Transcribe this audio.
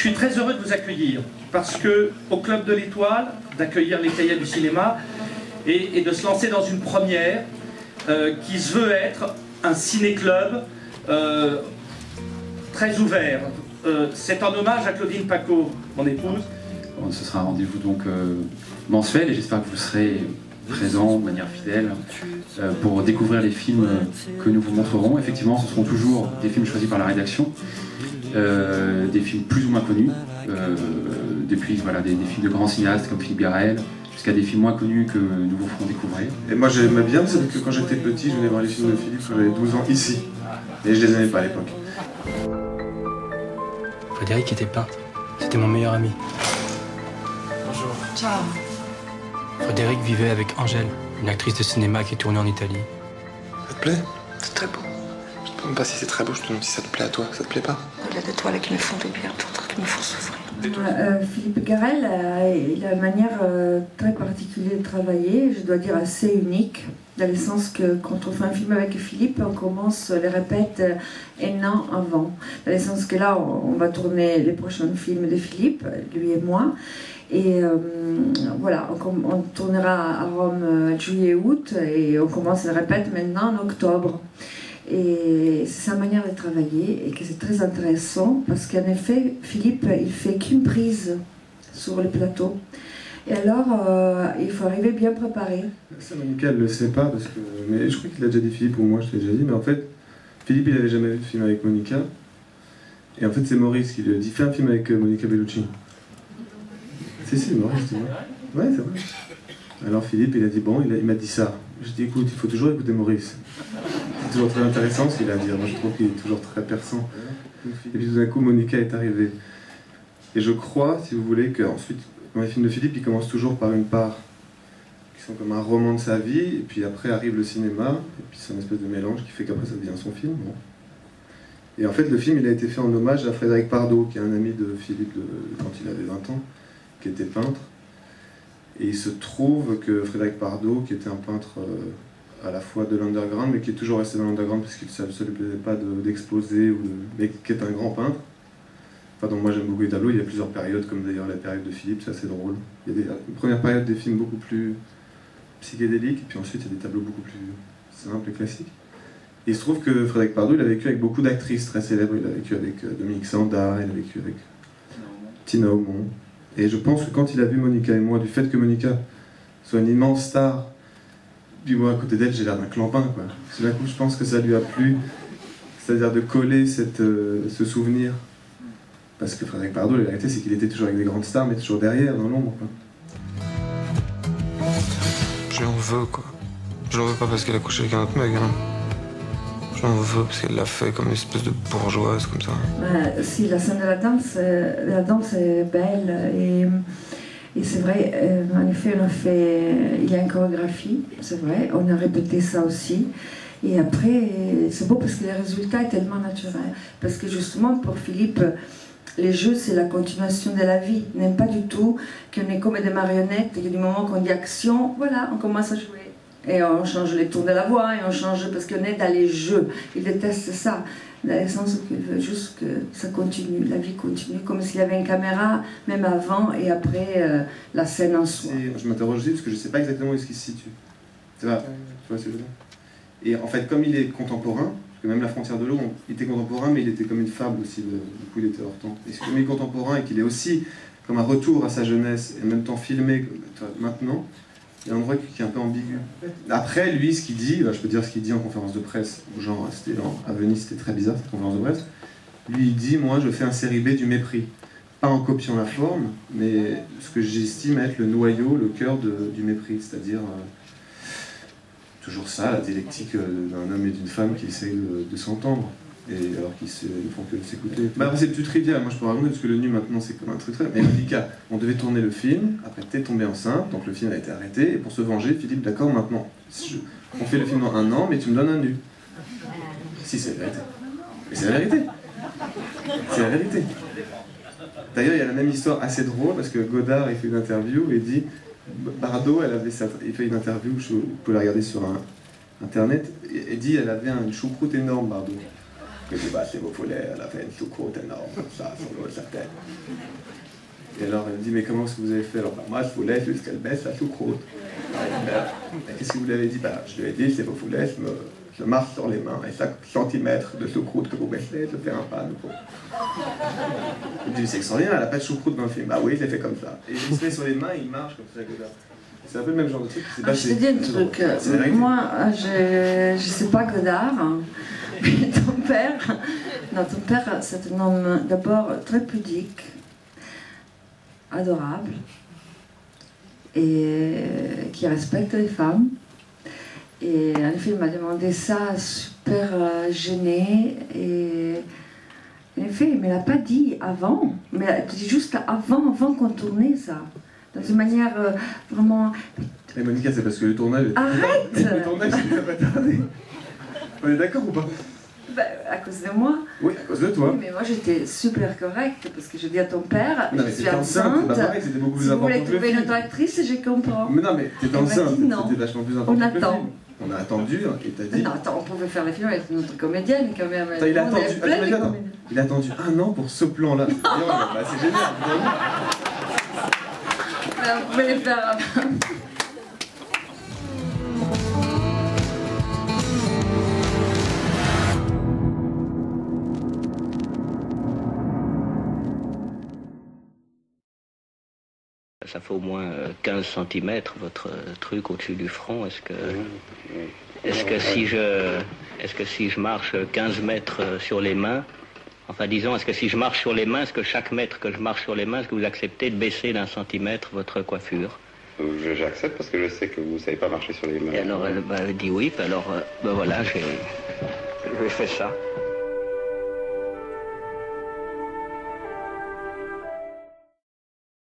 Je suis très heureux de vous accueillir, parce que au Club de l'Étoile, d'accueillir les cahiers du cinéma et de se lancer dans une première qui se veut être un ciné-club très ouvert. C'est en hommage à Claudine Paco, mon épouse. Ce sera un rendez-vous donc mensuel et j'espère que vous serez présents de manière fidèle pour découvrir les films que nous vous montrerons. Effectivement, ce seront toujours des films choisis par la rédaction, des films plus ou moins connus, depuis voilà, des films de grands cinéastes comme Philippe Garrel, jusqu'à des films moins connus que nous vous ferons découvrir. Et moi j'aimais bien, c'est que quand j'étais petit, je venais voir les films de Philippe quand j'avais 12 ans ici. Et je les aimais pas à l'époque. Frédéric était peintre, c'était mon meilleur ami. Bonjour. Ciao. Frédéric vivait avec Angèle, une actrice de cinéma qui tournait en Italie. Ça te plaît? C'est très beau. Je te demande pas si c'est très beau, je te demande si ça te plaît à toi. Ça te plaît pas? Au-delà de toi là qui me font du bien, d'autres qui me font souffrir. Philippe Garrel il a une manière très particulière de travailler, je dois dire assez unique, dans le sens que quand on fait un film avec Philippe, on commence les répètes un an avant. Dans le sens que là, on va tourner les prochains films de Philippe, lui et moi. Et voilà, on tournera à Rome juillet-août et on commence les répètes maintenant en octobre. Et c'est sa manière de travailler et que c'est très intéressant parce qu'en effet, Philippe, il fait qu'une prise sur le plateau. Et alors, il faut arriver bien préparé. Ça, Monica, elle le sait pas, parce que... mais je crois qu'il a déjà dit Philippe ou moi, je l'ai déjà dit, mais en fait, Philippe, il avait jamais vu de film avec Monica. Et en fait, c'est Maurice qui lui a dit, fais un film avec Monica Bellucci. Si, Maurice, tu vois. Ouais, c'est vrai. Alors Philippe, il a dit, bon, il m'a dit ça. Je dis, écoute, il faut toujours écouter Maurice. C'est toujours très intéressant ce qu'il a à dire. Moi, je trouve qu'il est toujours très perçant. Et puis tout d'un coup, Monica est arrivée. Et je crois, si vous voulez, qu'ensuite, dans les films de Philippe, il commence toujours par une part qui sont comme un roman de sa vie, et puis après arrive le cinéma, et puis c'est une espèce de mélange qui fait qu'après ça devient son film. Bon. Et en fait, le film, il a été fait en hommage à Frédéric Pardo, qui est un ami de Philippe quand il avait 20 ans, qui était peintre. Et il se trouve que Frédéric Pardo, qui était un peintre à la fois de l'underground, mais qui est toujours resté dans l'underground parce que ça ne lui plaisait pas d'exposer, mais qui est un grand peintre. Enfin, donc moi j'aime beaucoup les tableaux, il y a plusieurs périodes, comme d'ailleurs la période de Philippe, c'est assez drôle. Il y a une première période des films beaucoup plus psychédéliques, et puis ensuite il y a des tableaux beaucoup plus simples et classiques. Et il se trouve que Frédéric Pardo, il a vécu avec beaucoup d'actrices très célèbres, il a vécu avec Dominique Sanda, il a vécu avec Tina Aumont. Et je pense que quand il a vu Monica et moi, du fait que Monica soit une immense star, puis moi à côté d'elle j'ai l'air d'un clampin, quoi. Tout d'un coup je pense que ça lui a plu, c'est-à-dire de coller ce souvenir. Parce que Frédéric Pardo, la vérité c'est qu'il était toujours avec des grandes stars, mais toujours derrière, dans l'ombre, quoi. Je lui en veux, quoi. Je l'en veux pas parce qu'elle a couché avec un autre mec, hein. Je l'en veux parce qu'elle l'a fait comme une espèce de bourgeoise, comme ça. Si, la scène de la danse est belle et c'est vrai, en effet, il y a une chorégraphie, c'est vrai, on a répété ça aussi. Et après, c'est beau parce que le résultat est tellement naturel. Parce que justement, pour Philippe, les jeux, c'est la continuation de la vie. Il n'aime pas du tout qu'on est comme des marionnettes et que du moment qu'on dit action, voilà, on commence à jouer. Et on change les tours de la voix, et on change parce qu'on est dans les jeux. Il déteste ça, dans le sens qu'il veut juste que ça continue, la vie continue, comme s'il y avait une caméra, même avant et après la scène en soi. Je m'interroge aussi parce que je ne sais pas exactement où est-ce qu'il se situe. Tu vois ce que je veux dire? Et en fait, comme il est contemporain, parce que même La Frontière de l'eau, il était contemporain, mais il était comme une fable aussi, du coup il était hors temps. Et comme il est contemporain et qu'il est aussi comme un retour à sa jeunesse, et en même temps filmé maintenant, il y a un endroit qui est un peu ambigu. Après, lui, ce qu'il dit, je peux dire ce qu'il dit en conférence de presse, genre, à Venise, c'était très bizarre cette conférence de presse. Lui, il dit, moi, je fais un série B du mépris. Pas en copiant la forme, mais ce que j'estime être le noyau, le cœur du mépris, c'est-à-dire toujours ça, la dialectique d'un homme et d'une femme qui essayent de s'entendre, et alors qu'ils ne font que s'écouter. Après, c'est plus trivial, moi je peux raconter, parce que le nu maintenant c'est comme un truc très... Mais Monica, on devait tourner le film, après t'es tombée enceinte, donc le film a été arrêté, et pour se venger, Philippe, d'accord, maintenant, on fait le film dans 1 an, mais tu me donnes un nu. Si, c'est la vérité. Mais c'est la vérité. C'est la vérité. D'ailleurs, il y a la même histoire assez drôle, parce que Godard, il fait une interview, et dit... Bardot, il fait une interview, vous pouvez la regarder sur internet, et dit elle avait une choucroute énorme, Bardot. Je dis, bah, c'est vos foulets, elle a fait une choucroute énorme, comme ça, sur le haut de sa tête. Et alors, elle me dit, mais comment est-ce que vous avez fait? Alors, bah, moi, je voulais juste qu'elle baisse la choucroute. Mais qu'est-ce que vous lui avez dit? Bah, je lui ai dit, c'est vos foulets, je marche sur les mains, et chaque centimètre de choucroute que vous baissez, je fais un pas à nouveau. Il me dit, c'est extraordinaire, elle n'a pas de choucroute dans le film. Bah oui, je l'ai fait comme ça. Et il se met sur les mains, il marche comme ça, comme ça. C'est un peu le même genre de truc. Je te dis un truc. Moi, je ne sais pas Godard, hein. Mais ton père, c'est un homme d'abord très pudique, adorable, et qui respecte les femmes. Et en effet, il m'a demandé ça super gêné. Et en effet, il ne me l'a pas dit avant, mais il a dit juste avant qu'on tournait ça. Dans une manière vraiment... Mais Monica, c'est parce que le tournage... Arrête. Le tournage, ça va tarder. On est d'accord ou pas? Bah, à cause de moi. Oui, à cause de toi. Oui, mais moi j'étais super correcte parce que je dis à ton père, non, je suis enceinte. Bah pareil, c'était beaucoup plus si vous important voulez que le trouver une film. autre actrice, je comprends. Mais non, mais t'étais enceinte, c'était vachement plus important que le film. On a attendu et t'as dit... Non, attends, on pouvait faire le film avec une autre comédienne quand même. Attends, il a attendu un an pour ce plan-là. Bah, c'est génial, on pouvait les faire avant. Ça fait au moins 15 cm votre truc au-dessus du front. Est-ce que si je marche 15 mètres sur les mains, enfin disons, est-ce que si je marche sur les mains, est-ce que chaque mètre que je marche sur les mains, est-ce que vous acceptez de baisser d'1 centimètre votre coiffure? J'accepte parce que je sais que vous ne savez pas marcher sur les mains. Et alors elle dit oui, puis alors ben voilà, j'ai fait ça.